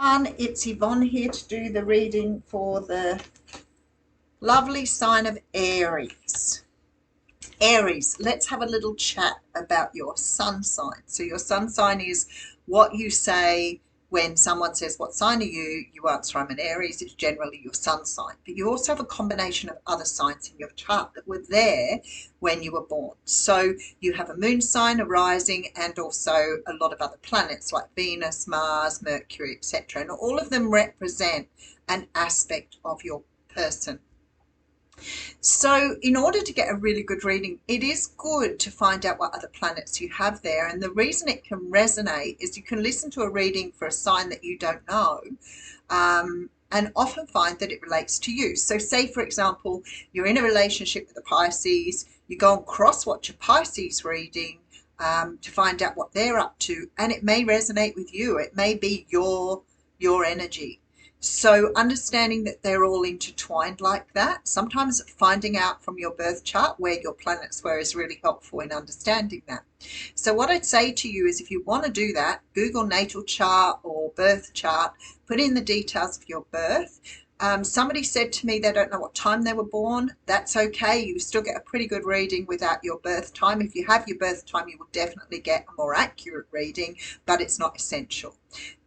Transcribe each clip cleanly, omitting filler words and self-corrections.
It's Yvonne here to do the reading for the lovely sign of Aries. Aries, let's have a little chat about your sun sign. So your sun sign is what you say when someone says, what sign are you? You answer, I'm an Aries. It's generally your sun sign. But you also have a combination of other signs in your chart that were there when you were born. So you have a moon sign, a rising, and also a lot of other planets like Venus, Mars, Mercury, etc. And all of them represent an aspect of your person. So, in order to get a really good reading, it is good to find out what other planets you have there. And the reason it can resonate is you can listen to a reading for a sign that you don't know, and often find that it relates to you. So, say, for example, you're in a relationship with a Pisces, you go and cross watch a Pisces reading to find out what they're up to, and it may resonate with you. It may be your energy. So understanding that they're all intertwined like that, sometimes finding out from your birth chart where your planets were is really helpful in understanding that. So what I'd say to you is if you want to do that, Google natal chart or birth chart, put in the details of your birth. Somebody said to me they don't know what time they were born. That's okay. You still get a pretty good reading without your birth time. If you have your birth time, you will definitely get a more accurate reading, but it's not essential.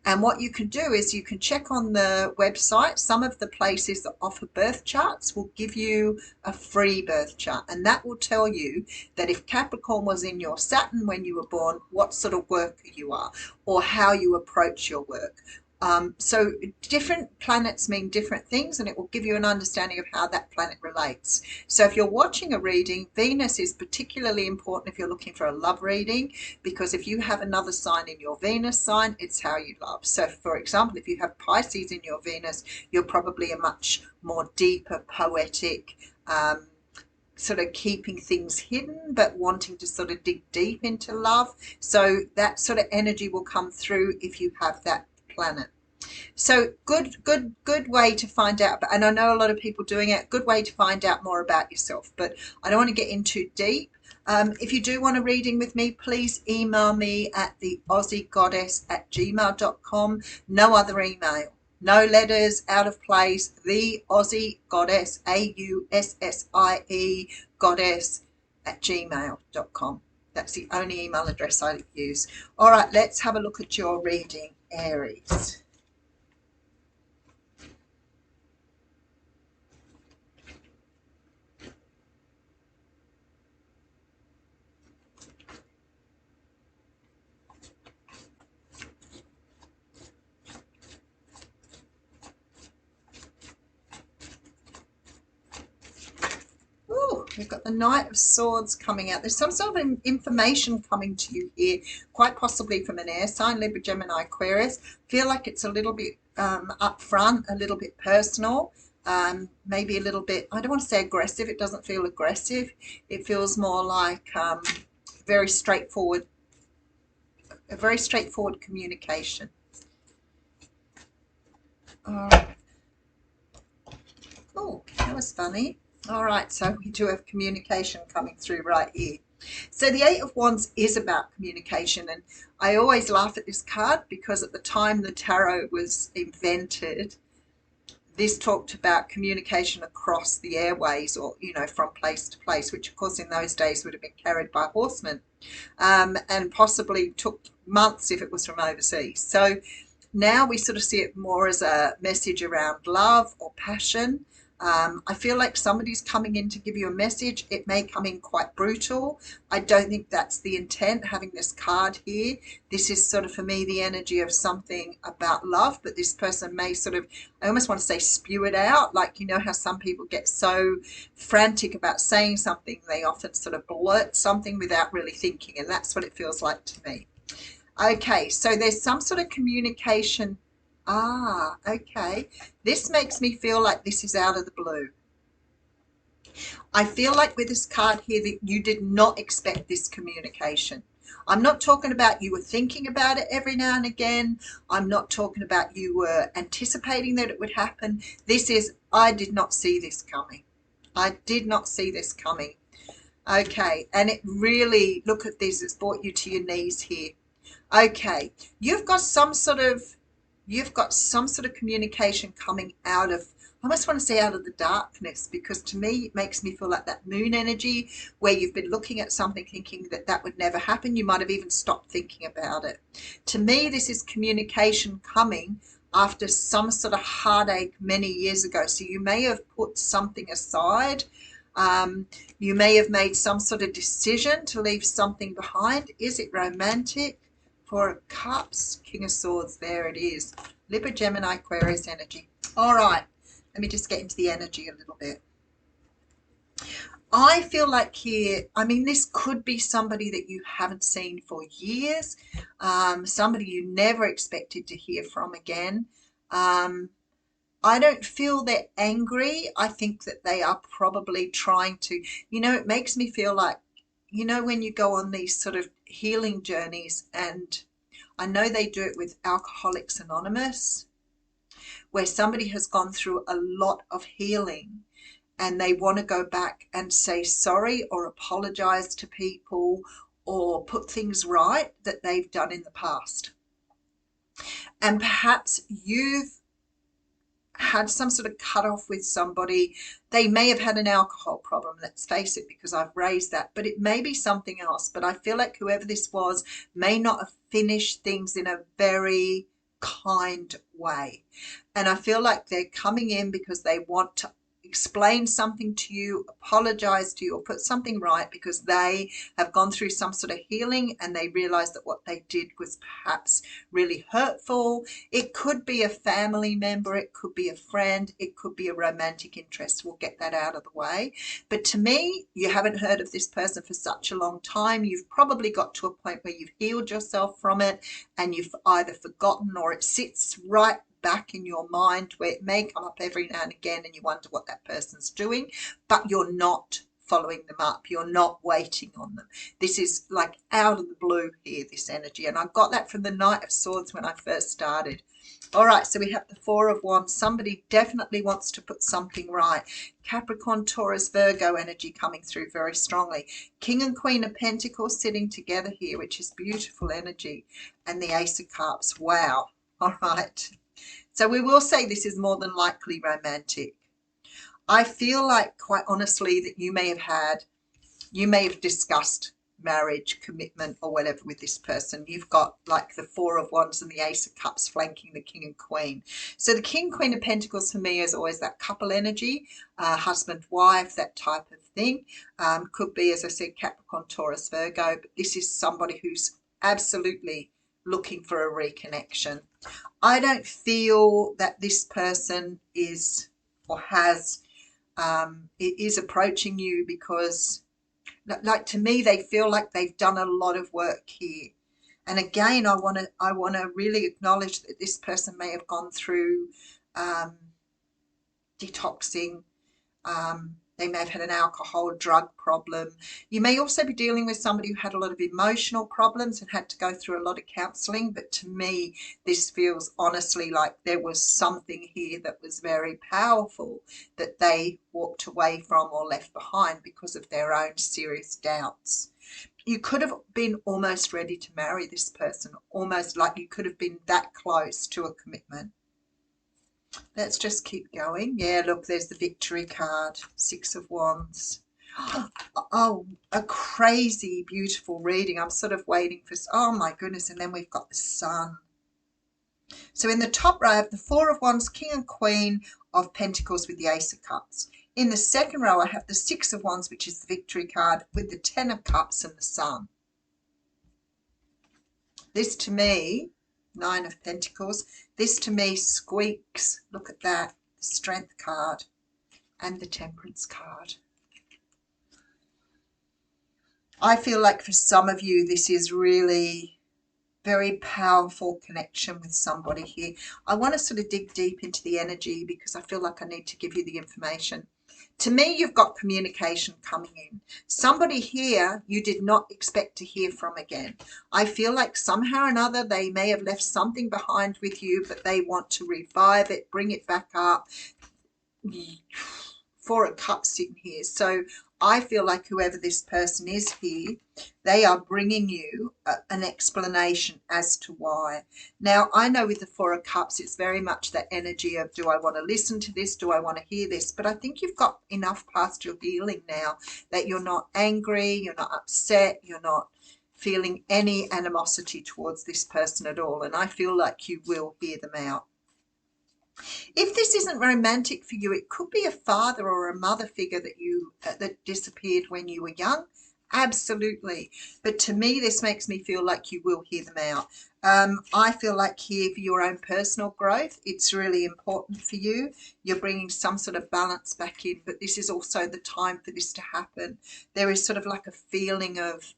And what you can do is you can check on the website. Some of the places that offer birth charts will give you a free birth chart, and that will tell you that if Capricorn was in your Saturn when you were born, what sort of worker you are or how you approach your work. So different planets mean different things, and it will give you an understanding of how that planet relates. So if you're watching a reading, Venus is particularly important if you're looking for a love reading, because if you have another sign in your Venus sign, it's how you love. So for example, if you have Pisces in your Venus, you're probably a much more deeper, poetic, sort of keeping things hidden but wanting to sort of dig deep into love. So that sort of energy will come through if you have that planet. So good way to find out. And I know a lot of people doing it. Good way to find out more about yourself. But I don't want to get in too deep. If you do want a reading with me, please email me at the AussieGoddess@gmail.com. No other email. No letters out of place. The Aussie Goddess, AUSSIE Goddess @gmail.com. That's the only email address I use. All right, let's have a look at your reading, Aries. Ooh, we've got the Knight of Swords coming out. There's some sort of information coming to you here, quite possibly from an air sign, Libra, Gemini, Aquarius. Feel like it's a little bit upfront, a little bit personal, maybe a little bit, I don't want to say aggressive. It doesn't feel aggressive. It feels more like very straightforward, a very straightforward communication. Oh, that was funny. All right, so we do have communication coming through right here. So the Eight of Wands is about communication, and I always laugh at this card because at the time the tarot was invented, this talked about communication across the airways, or from place to place, which of course in those days would have been carried by horsemen, and possibly took months if it was from overseas. So now we sort of see it more as a message around love or passion. I feel like somebody's coming in to give you a message. It may come in quite brutal. I don't think that's the intent, having this card here. This is sort of, for me, the energy of something about love, but this person may sort of, I almost want to say spew it out. Like, how some people get so frantic about saying something, they often sort of blurt something without really thinking, and that's what it feels like to me. Okay, so there's some sort of communication. Okay. This makes me feel like this is out of the blue. I feel like with this card here that you did not expect this communication. I'm not talking about you were thinking about it every now and again. I'm not talking about you were anticipating that it would happen. This is, I did not see this coming. I did not see this coming. Okay, and it really, look at this, it's brought you to your knees here. Okay, you've got some sort of, you've got some sort of communication coming out of, I almost want to say out of the darkness, because to me it makes me feel like that moon energy where you've been looking at something thinking that that would never happen. You might have even stopped thinking about it. To me, this is communication coming after some sort of heartache many years ago. So you may have put something aside. You may have made some sort of decision to leave something behind. Is it romantic? Four of Cups, King of Swords, there it is. Libra, Gemini, Aquarius energy. All right, let me just get into the energy a little bit. I feel like here, I mean, this could be somebody that you haven't seen for years, somebody you never expected to hear from again. I don't feel they're angry. I think that they are probably trying to, it makes me feel like, when you go on these sort of healing journeys, and I know they do it with Alcoholics Anonymous, where somebody has gone through a lot of healing and they want to go back and say sorry or apologize to people or put things right that they've done in the past. And perhaps you've had some sort of cut off with somebody. They may have had an alcohol problem, let's face it, because I've raised that, but it may be something else. But I feel like whoever this was may not have finished things in a very kind way. And I feel like they're coming in because they want to explain something to you, apologize to you, or put something right because they have gone through some sort of healing and they realize that what they did was perhaps really hurtful. It could be a family member, it could be a friend, it could be a romantic interest. We'll get that out of the way. But to me, you haven't heard of this person for such a long time. You've probably got to a point where you've healed yourself from it and you've either forgotten or it sits right back in your mind where it may come up every now and again and you wonder what that person's doing, but you're not following them up. You're not waiting on them. This is like out of the blue here, this energy. And I got that from the Knight of Swords when I first started. All right, so we have the Four of Wands. Somebody definitely wants to put something right. Capricorn, Taurus, Virgo energy coming through very strongly. King and Queen of Pentacles sitting together here, which is beautiful energy. And the Ace of Cups. Wow. All right. So we will say this is more than likely romantic. I feel like, quite honestly, that you may have discussed marriage, commitment, or whatever with this person. You've got like the Four of Wands and the Ace of Cups flanking the King and Queen. So the King, Queen of Pentacles for me is always that couple energy, husband, wife, that type of thing. Could be, as I said, Capricorn, Taurus, Virgo, but this is somebody who's absolutely looking for a reconnection. I don't feel that this person is or has is approaching you because, like, to me, they feel like they've done a lot of work here. And again, I want to really acknowledge that this person may have gone through detoxing. They may have had an alcohol, drug problem. You may also be dealing with somebody who had a lot of emotional problems and had to go through a lot of counselling. But to me, this feels honestly like there was something here that was very powerful that they walked away from or left behind because of their own serious doubts. You could have been almost ready to marry this person, almost like you could have been that close to a commitment. Let's just keep going. Yeah, look, there's the Victory card, Six of Wands. Oh, a crazy, beautiful reading. I'm sort of waiting for, oh my goodness, and then we've got the Sun. So in the top row, I have the Four of Wands, King and Queen of Pentacles with the Ace of Cups. In the second row, I have the Six of Wands, which is the Victory card, with the Ten of Cups and the Sun. This to me, Nine of Pentacles, this to me squeaks, look at that, the Strength card and the Temperance card. I feel like for some of you, this is really very powerful connection with somebody here. I want to sort of dig deep into the energy because I feel like I need to give you the information. To me, you've got communication coming in. Somebody here you did not expect to hear from again. I feel like somehow or another they may have left something behind with you, but they want to revive it, bring it back up. Four of Cups sitting here. So I feel like whoever this person is here, they are bringing you an explanation as to why. Now, I know with the Four of Cups, it's very much that energy of, do I want to listen to this? Do I want to hear this? But I think you've got enough past your healing now that you're not angry, you're not upset, you're not feeling any animosity towards this person at all. And I feel like you will hear them out. If this isn't romantic for you, it could be a father or a mother figure that that disappeared when you were young. Absolutely. But to me, this makes me feel like you will hear them out. I feel like here for your own personal growth, it's really important for you. You're bringing some sort of balance back in, but this is also the time for this to happen. There is sort of like a feeling of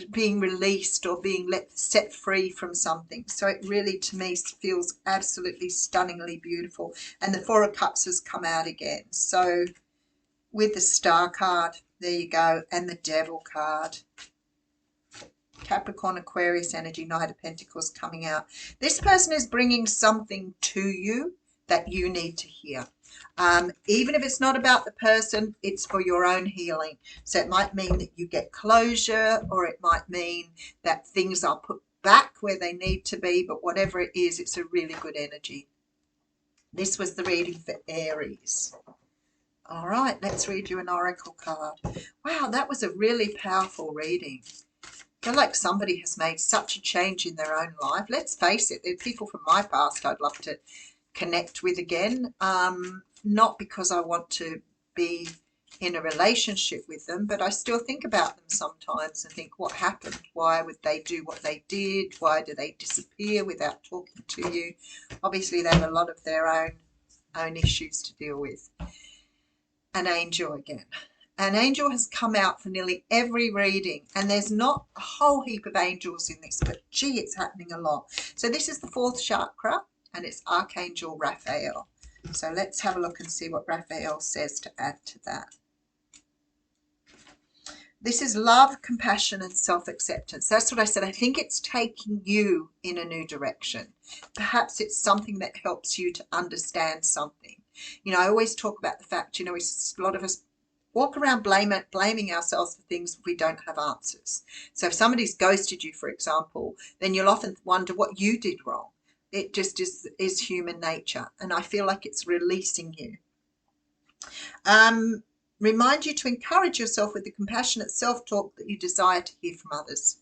being released or being set free from something. So it really, to me, feels absolutely stunningly beautiful. And the Four of Cups has come out again. So with the Star card, there you go, and the Devil card. Capricorn, Aquarius energy, Knight of Pentacles coming out. This person is bringing something to you that you need to hear. Even if it's not about the person, it's for your own healing. So it might mean that you get closure, or it might mean that things are put back where they need to be, but whatever it is, it's a really good energy. This was the reading for Aries. All right, let's read you an oracle card. Wow, that was a really powerful reading. I feel like somebody has made such a change in their own life. Let's face it, there are people from my past I'd love to connect with again. Not because I want to be in a relationship with them, but I still think about them sometimes and think, what happened? Why would they do what they did? Why do they disappear without talking to you? Obviously, they have a lot of their own issues to deal with. An angel again. An angel has come out for nearly every reading, and there's not a whole heap of angels in this, but gee, it's happening a lot. So this is the fourth chakra, and it's Archangel Raphael. So let's have a look and see what Raphael says to add to that. This is love, compassion, and self-acceptance. That's what I said. I think it's taking you in a new direction. Perhaps it's something that helps you to understand something. You know, I always talk about the fact, you know, a lot of us walk around blaming ourselves for things if we don't have answers. So if somebody's ghosted you, for example, then you'll often wonder what you did wrong. It just is human nature, and I feel like it's releasing you. Remind you to encourage yourself with the compassionate self-talk that you desire to hear from others.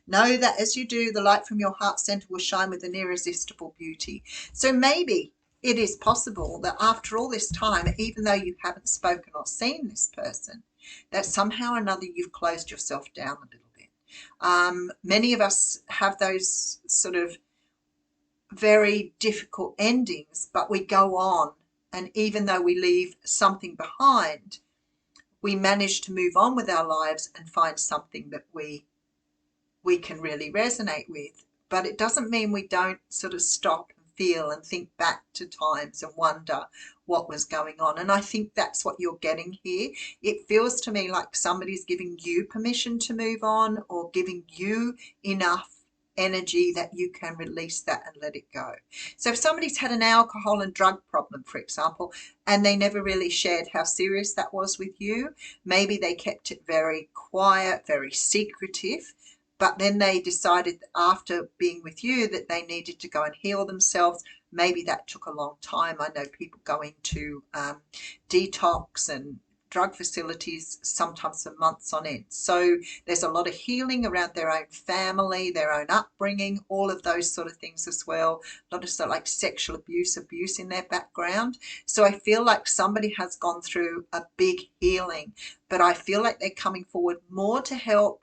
Know that as you do, the light from your heart center will shine with an irresistible beauty. So maybe it is possible that after all this time, even though you haven't spoken or seen this person, that somehow or another you've closed yourself down a little bit. Many of us have those sort of very difficult endings, but we go on, and even though we leave something behind, we manage to move on with our lives and find something that we can really resonate with. But it doesn't mean we don't sort of stop and feel and think back to times and wonder what was going on. And I think that's what you're getting here. It feels to me like somebody's giving you permission to move on, or giving you enough energy that you can release that and let it go. So if somebody's had an alcohol and drug problem, for example, and they never really shared how serious that was with you, maybe they kept it very quiet, very secretive, but then they decided after being with you that they needed to go and heal themselves. Maybe that took a long time. I know people go into detox and drug facilities sometimes for months on end. So there's a lot of healing around their own family, their own upbringing, all of those sort of things as well. A lot of sort of like sexual abuse in their background. So I feel like somebody has gone through a big healing, but I feel like they're coming forward more to help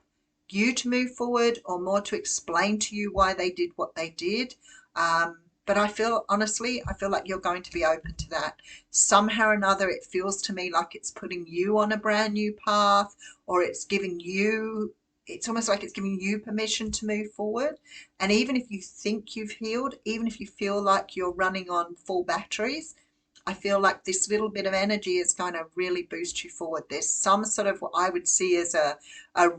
you to move forward, or more to explain to you why they did what they did. But I feel, honestly, I feel like you're going to be open to that. Somehow or another, it feels to me like it's putting you on a brand new path, or it's giving you, it's almost like it's giving you permission to move forward. And even if you think you've healed, even if you feel like you're running on full batteries, I feel like this little bit of energy is going to really boost you forward. There's some sort of what I would see as a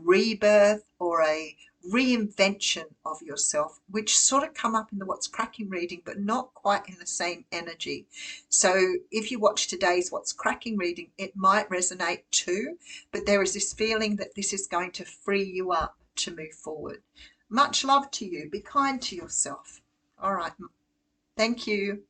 rebirth, or a reinvention of yourself, which sort of come up in the What's Cracking reading, but not quite in the same energy. So if you watch today's What's Cracking reading, it might resonate too, but there is this feeling that this is going to free you up to move forward. Much love to you. Be kind to yourself. All right. Thank you.